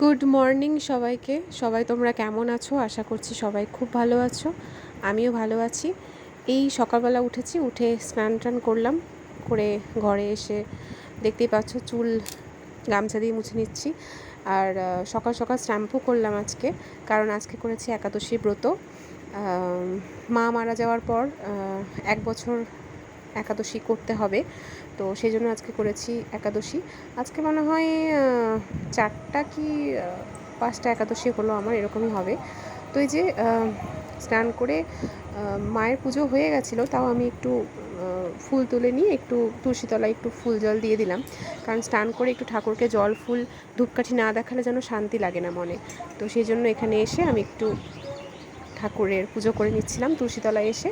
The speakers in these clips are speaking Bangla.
গুড মর্নিং সবাইকে। সবাই তোমরা কেমন আছো? আশা করছি সবাই খুব ভালো আছো। আমিও ভালো আছি। এই সকালবেলা উঠেছি, উঠে স্নান টান করলাম, করে ঘরে এসে দেখতেই পাচ্ছ চুল গামছা দিয়ে মুছে নিচ্ছি। আর সকাল সকাল শ্যাম্পু করলাম আজকে, কারণ আজকে করেছি একাদশী ব্রত। মা মারা যাওয়ার পর 1 বছর একাদশী করতে হবে, তো সেই জন্য আজকে করেছি একাদশী। আজকে মনে হয় 4টা কি 5টা একাদশী হলো আমার, এরকমই হবে। তো এই যে স্নান করে মায়ের পুজো হয়ে গেছিলো, তাও আমি একটু ফুল তুলে নিয়ে একটু তুলসীতলায় একটু ফুল জল দিয়ে দিলাম, কারণ স্নান করে একটু ঠাকুরকে জল ফুল ধূপকাঠি না দেখালে যেন শান্তি লাগে না মনে। তো সেই জন্য এখানে এসে আমি একটু ঠাকুরের পুজো করে নিচ্ছিলাম তুলসীতলায় এসে।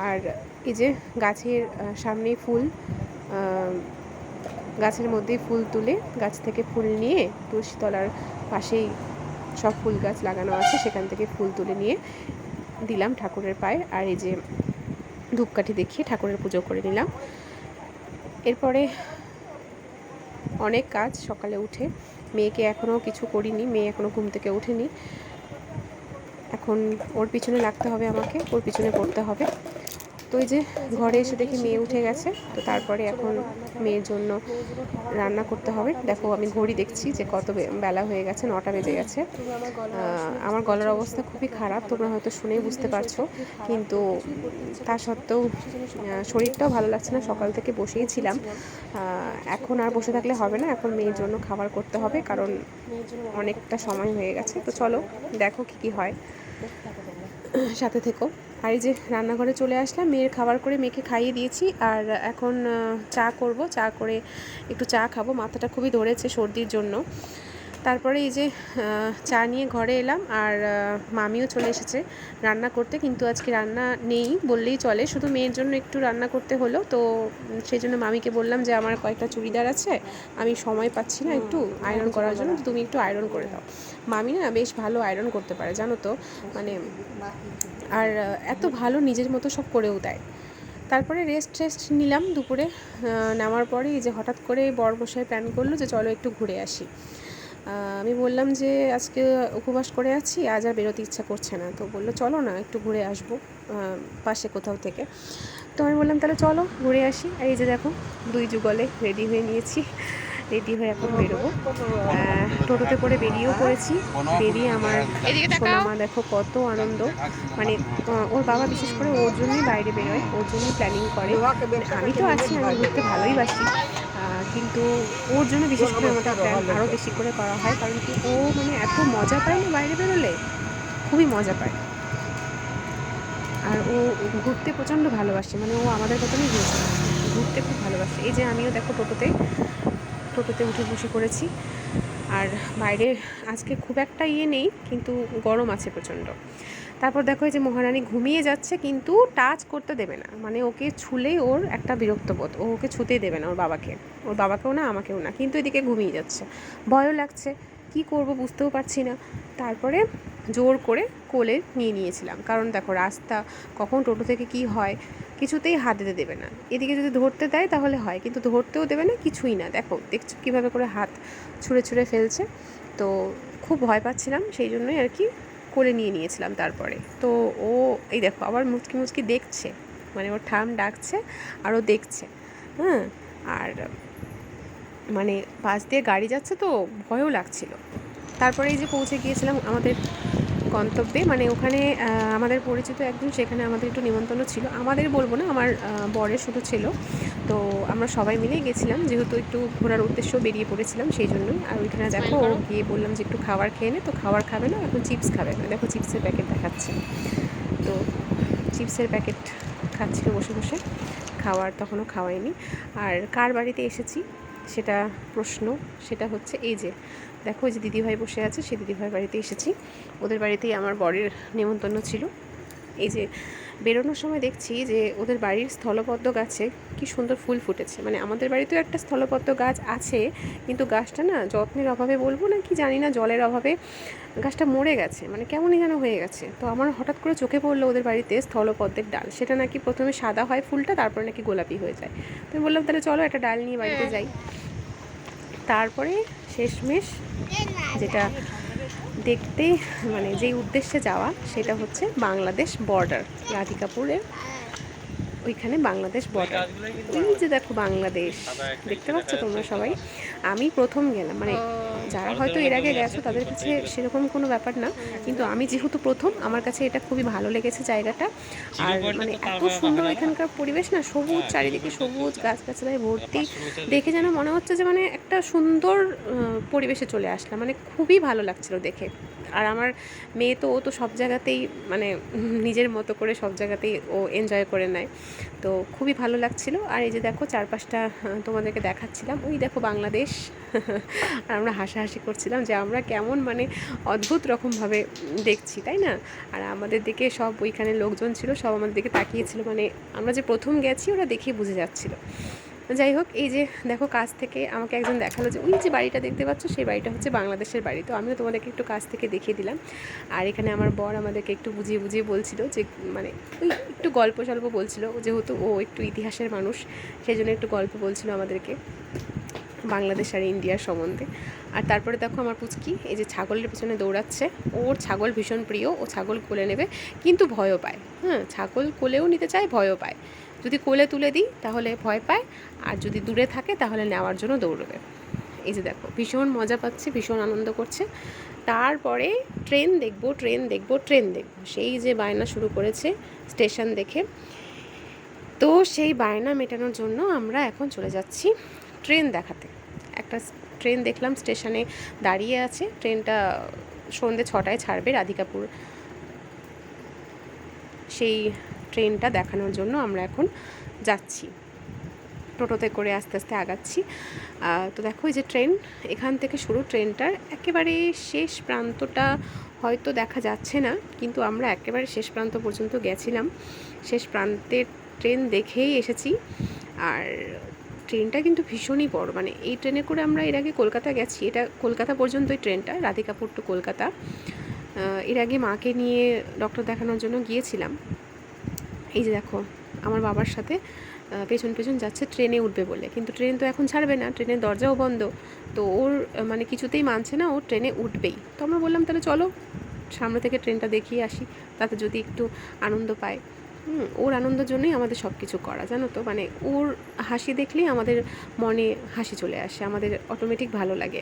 আর এই যে গাছের সামনেই ফুল, গাছের মধ্যেই ফুল তুলে গাছ থেকে ফুল নিয়ে তুলসীতলার পাশেই সব ফুল গাছ লাগানো আছে, সেখান থেকে ফুল তুলে নিয়ে দিলাম ঠাকুরের পায়ে। আর এই যে ধূপকাঠি দেখিয়ে ঠাকুরের পুজো করে নিলাম। এরপরে অনেক কাজ সকালে উঠে, মেয়েকে এখনও কিছু করিনি, মেয়ে এখনও ঘুম থেকে ওঠেনি। এখন ওর পিছনে লাগতে হবে, আমাকে ওর পিছনে পড়তে হবে। তো এই যে ঘরে এসে দেখি মেয়ে উঠে গেছে, তো তারপরে এখন মেয়ের জন্য রান্না করতে হবে। দেখো আমি ঘড়ি দেখছি যে কত বেলা হয়ে গেছে, 9টা বেজে গেছে। আমার গলার অবস্থা খুবই খারাপ, তোমরা হয়তো শুনেই বুঝতে পারছো, কিন্তু তা সত্ত্বেও শরীরটাও ভালো লাগছে না। সকাল থেকে বসেই ছিলাম, এখন আর বসে থাকলে হবে না, এখন মেয়ের জন্য খাবার করতে হবে, কারণ অনেকটা সময় হয়ে গেছে। তো চলো দেখো কী কী হয়, সাথে থেকো। আর এই যে রান্নাঘরে চলে আসলাম, মেয়ের খাবার করে মেয়েকে খাইয়ে দিয়েছি। আর এখন চা করব, চা করে একটু চা খাবো, মাথাটা খুবই ধরেছে সর্দির জন্য। তারপরে এই যে চা নিয়ে ঘরে এলাম, আর মামিও চলে এসেছে রান্না করতে, কিন্তু আজকে রান্না নেই বললেই চলে, শুধু মেয়ের জন্য একটু রান্না করতে হলো। তো সেই জন্য মামিকে বললাম যে আমার কয়েকটা চুড়িদার আছে, আমি সময় পাচ্ছি না একটু আয়রন করার জন্য, তো তুমি একটু আয়রন করে দাও। মামি না বেশ ভালো আয়রন করতে পারে জানো তো, মানে আর এত ভালো নিজের মতো সব করেও দেয়। তারপরে রেস্ট নিলাম দুপুরে। নামার পরে এই যে হঠাৎ করে বরমশাই প্ল্যান করলো যে চলো একটু ঘুরে আসি। আমি বললাম যে আজকে উপবাস করে আছি, আজ আর বেরোতে ইচ্ছা করছে না। তো বললো চলো না একটু ঘুরে আসবো পাশে কোথাও থেকে। তো আমি বললাম তাহলে চলো ঘুরে আসি। আর এই যে দেখো 2 যুগলে রেডি হয়ে নিয়েছি, রেডি হয়ে এখন বেরোবো। টোটোতে করে বেরিয়েও পড়েছি। বেরিয়ে আমার সোনামা দেখো কত আনন্দ, মানে ওর বাবা বিশেষ করে ওর জন্যই বাইরে বেরোয়, ওর জন্যই প্ল্যানিং করে। আমি তো আছি, আমি ঘুরতে ভালোই বাসি, কিন্তু ওর জন্য বিশেষ করে আমাদের প্ল্যান আরও বেশি করে করা হয়, কারণ কি ও মানে এত মজা পায় না বাইরে বেরোলে, খুবই মজা পায়। আর ও ঘুরতে প্রচণ্ড ভালোবাসে, মানে ও আমাদের মতনই হয়েছে, ঘুরতে খুব ভালোবাসে। এই যে আমিও দেখো টোটোতে উঠে বসে পড়েছি। আর বাইরে আজকে খুব একটা নেই, কিন্তু গরম আছে প্রচণ্ড। তারপর দেখো এই যে মহারানী ঘুমিয়ে যাচ্ছে, কিন্তু টাচ করতে দেবে না, মানে ওকে ছুলেই ওর একটা বিরক্ত বোধ, ও ওকে ছুতেই দেবে না, ওর বাবাকেও না আমাকেও না, কিন্তু এদিকে ঘুমিয়ে যাচ্ছে। ভয়ও লাগছে, কি করব বুঝতেও পারছি না। তারপরে জোর করে কোলে নিয়েছিলাম, কারণ দেখো রাস্তা কখন টোটো থেকে কি হয় কিছুতেই হাত দিতে দেবে না। এদিকে যদি ধরতে দেয় তাহলে হয়, কিন্তু ধরতেও দেবে না, কিছুই না। দেখছো কীভাবে করে হাত ছুঁড়ে ফেলছে। তো খুব ভয় পাচ্ছিলাম, সেই জন্যই আর কি কোলে নিয়েছিলাম। তারপরে তো ও এই দেখো আবার মুচকি দেখছে, মানে ওর ঠাম ডাকছে আর ও দেখছে। হ্যাঁ, আর মানে পাশ দিয়ে গাড়ি যাচ্ছে তো ভয়ও লাগছিল। তারপরে এই যে পৌঁছে গিয়েছিলাম আমাদের গন্তব্যে, মানে ওখানে আমাদের পরিচিত একজন, সেখানে আমাদের একটু নিমন্ত্রণ ছিল, আমাদের বলবো না, আমার বরের শুধু ছিল। তো আমরা সবাই মিলেই গেছিলাম, যেহেতু একটু ঘোরার উদ্দেশ্য বেরিয়ে পড়েছিলাম সেই জন্যই। আর ওইখানে দেখো গিয়ে বললাম যে একটু খাবার খেয়ে নে, তো খাবার খাবে না, এখন চিপস খাবে। দেখো চিপসের প্যাকেট দেখাচ্ছে, তো চিপসের প্যাকেট খাচ্ছিল বসে বসে, খাওয়ার তখনও খাওয়াইনি। আর কার বাড়িতে এসেছি সেটা প্রশ্ন, সেটা হচ্ছে এই যে দেখো ওই যে দিদিভাই বসে আছে, সেই দিদিভাইয়ের বাড়িতে এসেছি। ওদের বাড়িতেই আমার বরের নেমন্তন্ন ছিল। এই যে বেরোনোর সময় দেখছি যে ওদের বাড়ির স্থলপদ্ম গাছে কি সুন্দর ফুল ফুটেছে, মানে আমাদের বাড়িতেও একটা স্থলপদ্ম গাছ আছে, কিন্তু গাছটা না যত্নের অভাবে বলবো না কি জানি না, জলের অভাবে গাছটা মরে গেছে, মানে কেমনই যেন হয়ে গেছে। তো আমার হঠাৎ করে চোখে পড়লো ওদের বাড়িতে স্থলপদ্মের ডাল, সেটা নাকি প্রথমে সাদা হয় ফুলটা, তারপরে নাকি গোলাপি হয়ে যায়। তো আমি বললাম তাহলে চলো একটা ডাল নিয়ে বাড়িতে যাই। তারপরে শেষমেশ যেটা দেখতে মানে যেই উদ্দেশ্যে যাওয়া সেটা হচ্ছে বাংলাদেশ বর্ডার, রাধিকাপুরের ওইখানে বাংলাদেশ বর্ডার। এই যে দেখো বাংলাদেশ, দেখতে পাচ্ছ তোমরা সবাই। আমি প্রথম গেলাম, মানে যারা হয়তো এর আগে গেছো তাদের কাছে সেরকম কোনো ব্যাপার না, কিন্তু আমি যেহেতু প্রথম, আমার কাছে এটা খুবই ভালো লেগেছে জায়গাটা। আর মানে এত সুন্দর এখানকার পরিবেশ না, সবুজ, চারিদিকে সবুজ, গাছগাছালায় ভর্তি, দেখে যেন মনে হচ্ছে যে মানে একটা সুন্দর পরিবেশে চলে আসলাম, মানে খুবই ভালো লাগছিল দেখে। আর আমার মেয়ে তো, ও তো সব জায়গাতেই মানে নিজের মতো করে সব জায়গাতেই ও এনজয় করে নেয়, তো খুবই ভালো লাগছিল। আর এই যে দেখো চারপাশটা তোমাদেরকে দেখাচ্ছিলাম, ওই দেখো বাংলাদেশ। আর আমরা হাসাহাসি করছিলাম যে আমরা কেমন মানে অদ্ভুত রকমভাবে দেখছি, তাই না? আর আমাদের দিকে সব ওইখানে লোকজন ছিল, সব আমাদের দিকে তাকিয়েছিল, মানে আমরা যে প্রথম গেছি ওরা দেখেই বুঝে যাচ্ছিলো। যাই হোক, এই যে দেখো কাছ থেকে আমাকে একজন দেখালো যে ওই যে বাড়িটা দেখতে পাচ্ছ, সেই বাড়িটা হচ্ছে বাংলাদেশের বাড়ি। তো আমিও তোমাদেরকে একটু কাছ থেকে দেখিয়ে দিলাম। আর এখানে আমার বর আমাদেরকে একটু বুঝিয়ে বুঝিয়ে বলছিল যে মানে ওই একটু গল্প সল্প বলছিল, যেহেতু ও একটু ইতিহাসের মানুষ, সেই জন্য একটু গল্প বলছিল আমাদেরকে বাংলাদেশ আর ইন্ডিয়ার সম্বন্ধে। আর তারপরে দেখো আমার পুচকি এই যে ছাগলের পিছনে দৌড়াচ্ছে। ওর ছাগল ভীষণ প্রিয়, ও ছাগল কোলে নেবে, কিন্তু ভয়ও পায়। হ্যাঁ, ছাগল কোলেও নিতে চায়, ভয়ও পায়। যদি কোলে তুলে দিই তাহলে ভয় পায়, আর যদি দূরে থাকে তাহলে নেওয়ার জন্য দৌড়বে। এই যে দেখো ভীষণ মজা পাচ্ছে, ভীষণ আনন্দ করছে। তারপরে ট্রেন দেখবো, ট্রেন দেখবো, ট্রেন দেখবো, সেই যে বায়না শুরু করেছে স্টেশন দেখে। তো সেই বায়না মেটানোর জন্য আমরা এখন চলে যাচ্ছি ট্রেন দেখাতে। একটা ট্রেন দেখলাম স্টেশনে দাঁড়িয়ে আছে, ট্রেনটা সন্ধ্যে 6টায় ছাড়বে রাধিকাপুর। সেই ট্রেনটা দেখানোর জন্য আমরা এখন যাচ্ছি, টোটোতে করে আস্তে আস্তে আগাচ্ছি। তো দেখো এই যে ট্রেন, এখান থেকে শুরু। ট্রেনটার একেবারে শেষ প্রান্তটা হয়তো দেখা যাচ্ছে না, কিন্তু আমরা একেবারে শেষ প্রান্ত পর্যন্ত গেছিলাম, শেষ প্রান্তের ট্রেন দেখেই এসেছি। আর ট্রেনটা কিন্তু ভীষণই বড়, মানে এই ট্রেনে করে আমরা এর আগে কলকাতা গেছি, এটা কলকাতা পর্যন্তই ট্রেনটা, রাধিকাপুর টু কলকাতা। এর আগে মাকে নিয়ে ডক্টর দেখানোর জন্য গিয়েছিলাম। এই যে দেখো আমার বাবার সাথে পেছন পেছন যাচ্ছে ট্রেনে উঠবে বলে, কিন্তু ট্রেন তো এখন ছাড়বে না, ট্রেনের দরজাও বন্ধ। তো ওর মানে কিছুতেই মানছে না, ও ট্রেনে উঠবেই। তো আমরা বললাম তাহলে চলো সামনে থেকে ট্রেনটা দেখিয়ে আসি, তাতে যদি একটু আনন্দ পায়। ওর আনন্দের জন্যই আমাদের সব কিছু করা, জানো তো, মানে ওর হাসি দেখলেই আমাদের মনে হাসি চলে আসে, আমাদের অটোমেটিক ভালো লাগে।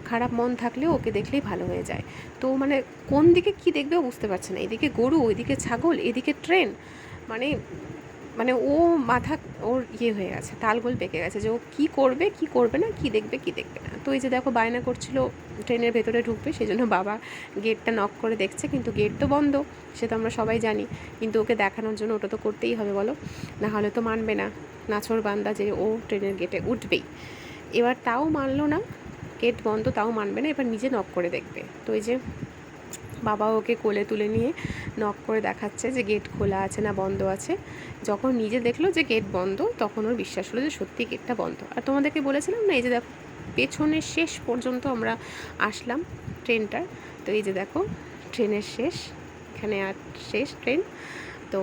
খারাপ মন থাকলেও ওকে দেখলেই ভালো হয়ে যায়। তো মানে কোন দিকে কী দেখবেও বুঝতে পারছে না, এদিকে গরু, ওইদিকে ছাগল, এদিকে ট্রেন, মানে মানে ও মাথা ওর ইয়ে হয়ে গেছে, তালগোল পেকে গেছে যে ও কী করবে কী করবে না, কী দেখবে কী দেখবে না। তো এই যে দেখো বায়না করছিল ট্রেনের ভেতরে ঢুকবে, সেই জন্য বাবা গেটটা নক করে দেখছে, কিন্তু গেট তো বন্ধ, সে তো আমরা সবাই জানি। কিন্তু ওকে দেখানোর জন্য ওটা তো করতেই হবে বলো, না হলে তো মানবে না নাছোড় বান্দা যে ও ট্রেনের গেটে উঠবেই। এবার তাও মানলো না, গেট বন্ধ তাও মানবে না, এবার নিজে নক করে দেখবে। তো এই যে বাবা ওকে কোলে তুলে নিয়ে নক করে দেখাচ্ছে যে গেট খোলা আছে না বন্ধ আছে। যখন নিজে দেখলো যে গেট বন্ধ, তখন ওর বিশ্বাস হলো যে সত্যি গেটটা বন্ধ। আর তোমাদেরকে বলেছিলাম না, এই যে দেখো পেছনের শেষ পর্যন্ত আমরা আসলাম ট্রেনটার। তো এই যে দেখো ট্রেনের শেষ, এখানে আর শেষ ট্রেন। তো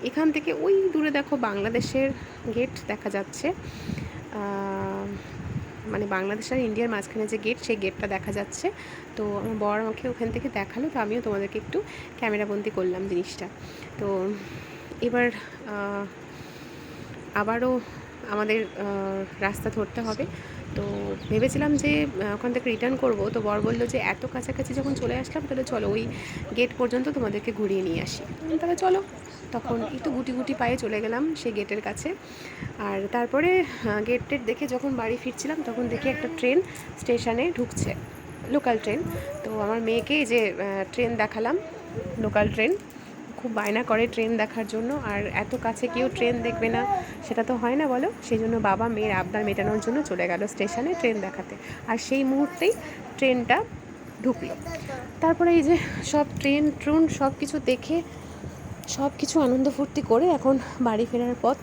এখান থেকে ওই দূরে দেখো বাংলাদেশের গেট দেখা যাচ্ছে, মানে বাংলাদেশ আর ইন্ডিয়ার মাঝখানে যে গেট, সেই গেটটা দেখা যাচ্ছে। তো আমার বর আমাকে ওখান থেকে দেখালো, তো আমিও তোমাদেরকে একটু ক্যামেরাবন্দি করলাম জিনিসটা। তো এবার আবারও আমাদের রাস্তা ধরতে হবে। তো ভেবেছিলাম যে ওখান থেকে রিটার্ন করব, তো বর বললো যে এত কাছাকাছি যখন চলে আসলাম তাহলে চলো ওই গেট পর্যন্ত তোমাদেরকে ঘুরিয়ে নিয়ে আসি। তাহলে চলো, তখন একটু গুটি গুটি পায়ে চলে গেলাম সেই গেটের কাছে। আর তারপরে গেট টেট দেখে যখন বাড়ি ফিরছিলাম, তখন দেখি একটা ট্রেন স্টেশনে ঢুকছে, লোকাল ট্রেন। তো আমার মেয়েকে যে ট্রেন দেখালাম, লোকাল ট্রেন, খুব বায়না করে ট্রেন দেখার জন্য। আর এত কাছে কেউ ট্রেন দেখবে না সেটা তো হয় না বলো, সেই জন্য বাবা মেয়ের আবদার মেটানোর জন্য চলে গেল স্টেশনে ট্রেন দেখাতে। আর সেই মুহূর্তেই ট্রেনটা ঢুকলো। তারপরে এই যে সব ট্রেন ট্রুন সব কিছু দেখে, সব কিছু আনন্দ ফুর্তি করে এখন বাড়ি ফেরার পথ।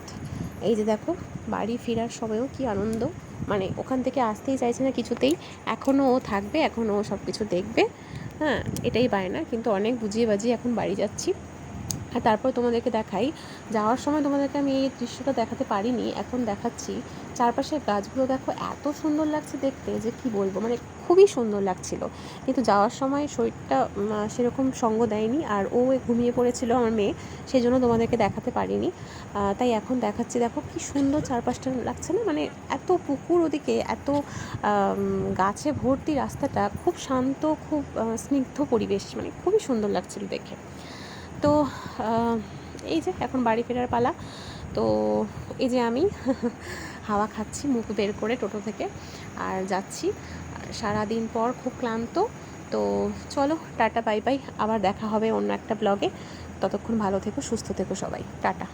এই যে দেখো বাড়ি ফেরার সময়ও কি আনন্দ, মানে ওখান থেকে আসতেই চাইছে না কিছুতেই, এখনও ও থাকবে, এখনও ও সব কিছু দেখবে। হ্যাঁ, এটাই বায়না, কিন্তু অনেক বুঝিয়ে বাজিয়ে এখন বাড়ি যাচ্ছি। আর তারপর তোমাদেরকে দেখাই, যাওয়ার সময় তোমাদেরকে আমি এই দৃশ্যটা দেখাতে পারিনি, এখন দেখাচ্ছি। চারপাশের গাছগুলো দেখো এত সুন্দর লাগছে দেখতে যে কি বলবো, মানে খুবই সুন্দর লাগছিল। কিন্তু যাওয়ার সময় শরীরটা সেরকম সঙ্গ দেয়নি, আর ও ঘুমিয়ে পড়েছিল আমার মেয়ে, সেই জন্য তোমাদেরকে দেখাতে পারিনি। তাই এখন দেখাচ্ছি, দেখো কি সুন্দর চারপাশটা লাগছে না, মানে এত পুকুর ওদিকে, এত গাছে ভর্তি রাস্তাটা, খুব শান্ত, খুব স্নিগ্ধ পরিবেশ, মানে খুবই সুন্দর লাগছিল দেখে। তো এই যে এখন বাড়ি ফেরার পালা। তো এই যে আমি হাওয়া খাচ্ছি মুখ বের করে টোটো থেকে, আর যাচ্ছি। সারাদিন পর খুব ক্লান্ত। তো চলো, টাটা বাই বাই, আবার দেখা হবে অন্য একটা ব্লগে। ততক্ষণ ভালো থেকো, সুস্থ থেকো সবাই, টাটা।